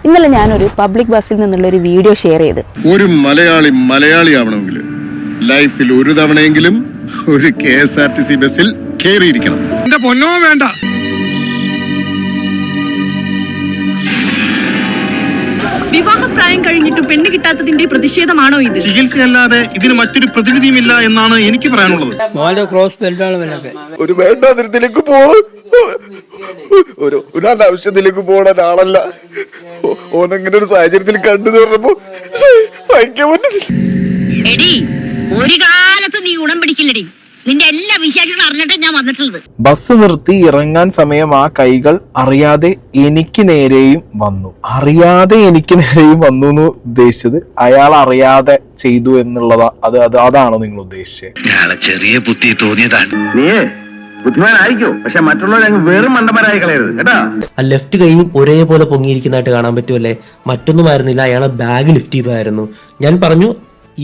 ഇന്നലെ ഞാനൊരു പബ്ലിക് ബസ്സിൽ നിന്നുള്ള ഒരു വീഡിയോ ഷെയർ ചെയ്ത്, ഒരു മലയാളി ആവണമെങ്കിൽ ലൈഫിൽ ഒരു തവണയെങ്കിലും ഒരു KSRTC ബസ്സിൽ കയറിയിരിക്കണം. എന്റെ പൊന്നോ വേണ്ട. വിവാഹപ്രായം കഴിഞ്ഞിട്ടും പെണ്ണ് കിട്ടാത്തതിന്റെ പ്രതിഷേധമാണോ ഇത്? ചികിത്സയല്ലാതെ ഇതിന് മറ്റൊരു പ്രതിവിധിയുമില്ല എന്നാണ് എനിക്ക് പറയാനുള്ളത്. ഒരു വേണ്ടാതിരത്തിലേക്ക് ഒരു അനാവശ്യത്തിലേക്ക് പോണ ഒരാളല്ല. ഓനങ്ങനെ ഒരു സാഹചര്യത്തിൽ കണ്ടു തീർന്നപ്പോ സഹിക്കാൻ പറ്റുന്നില്ല. എടി ഒരു കാലത്ത് നീ ഗുണം പിടിക്കില്ലടി. നിന്റെ എല്ലാ വിശേഷങ്ങളും അറിഞ്ഞിട്ട് ഞാൻ വന്നിട്ടുള്ളത്. ബസ് നിർത്തി ഇറങ്ങാൻ സമയം ആ കൈകൾ അറിയാതെ എനിക്ക് നേരെയും വന്നു എന്ന് ഉദ്ദേശിച്ചത് അയാൾ അറിയാതെ ചെയ്തു എന്നുള്ളതാ. അതാണോ നിങ്ങൾ ഉദ്ദേശിച്ചത്? ചെറിയ ബുദ്ധി തോന്നിയതാണ്. നീ ബുദ്ധിമാനായിരിക്കും, പക്ഷെ മറ്റുള്ളവരെ വെറും മണ്ടന്മാരായി കളയരുത് കേട്ടാ. ആ ലെഫ്റ്റ് കൈയും ഒരേപോലെ പൊങ്ങിയിരിക്കുന്നതായിട്ട് കാണാൻ പറ്റുമല്ലേ? മറ്റൊന്നുമായിരുന്നില്ല, അയാളെ ബാഗ് ലിഫ്റ്റ് ചെയ്തതായിരുന്നു. ഞാൻ പറഞ്ഞു,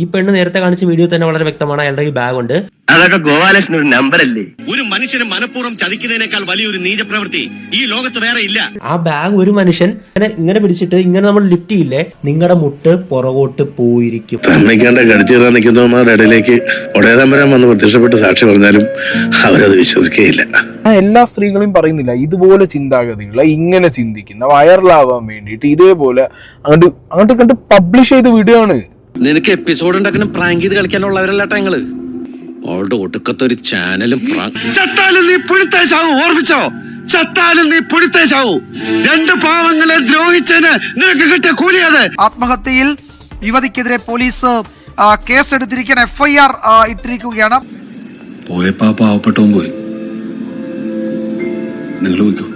ഈ പെണ്ണ് നേരത്തെ കാണിച്ച വീഡിയോ തന്നെ വളരെ വ്യക്തമാണ്, അയാളുടെ ഈ ബാഗ് ഉണ്ട്. അതൊക്കെ ഗോപാലകൃഷ്ണൻ ഒരു നമ്പറല്ലേ? ഒരു മനുഷ്യനെ മനഃപൂർവ്വം ചതിക്കുന്നതിനേക്കാൾ വലിയൊരു നീചപ്രവൃത്തി ഈ ലോകത്ത് വേറെ ഇല്ല. ആ ബാഗ് ഒരു മനുഷ്യൻ ഇങ്ങനെ പിടിച്ചിട്ട് ഇങ്ങനെ നമ്മൾ ലിഫ്റ്റ് ചെയ്യില്ലേ, നിങ്ങളുടെ മുട്ട് പുറകോട്ട് പോയിരിക്കും. അമ്മയ്ക്കാണ്ട് കടിച്ചു കയറാൻ നിൽക്കുന്നവന്മാരുടെ ഇടയിലേക്ക് ഒടേതമ്പരം വന്ന് പ്രത്യക്ഷപ്പെട്ട് സാക്ഷി പറഞ്ഞാലും അവരത് വിശ്വസിക്കുകയില്ല. എല്ലാ സ്ത്രീകളും പറയുന്നില്ല, ഇതുപോലെ ചിന്താഗതികളെ ഇങ്ങനെ ചിന്തിക്കുന്ന വൈറലാവാൻ വേണ്ടിയിട്ട് ഇതേപോലെ അങ്ങോട്ട് കണ്ട് പബ്ലിഷ് ചെയ്ത വീഡിയോ ആണ്. നിനക്ക് എപ്പിസോഡ് ഉണ്ടാക്കുന്ന പ്രാങ്ക് ചെയ്ത് കളിക്കാനുള്ളവരല്ലാട്ടാ ഞങ്ങള്. അവളുടെ ഒടുക്കത്തൊരു ചാനലും ചത്താലും നീ പുഴുത്തേശാവൂ. ഓർമ്മിച്ചോ, ചത്താലും നീ പുഴുത്തേശാവൂ. രണ്ട് പാവങ്ങളെ ദ്രോഹിച്ചതിന് നിനക്ക് കിട്ടിയ കൂലിയത്. ആത്മഹത്യയിൽ യുവതിക്കെതിരെ പോലീസ് കേസെടുത്തിരിക്കാൻ FIR ഇട്ടിരിക്കുകയാണ്. പോയപ്പാ പാവപ്പെട്ടവൻ പോയി, നിങ്ങൾ പോയിക്കോ.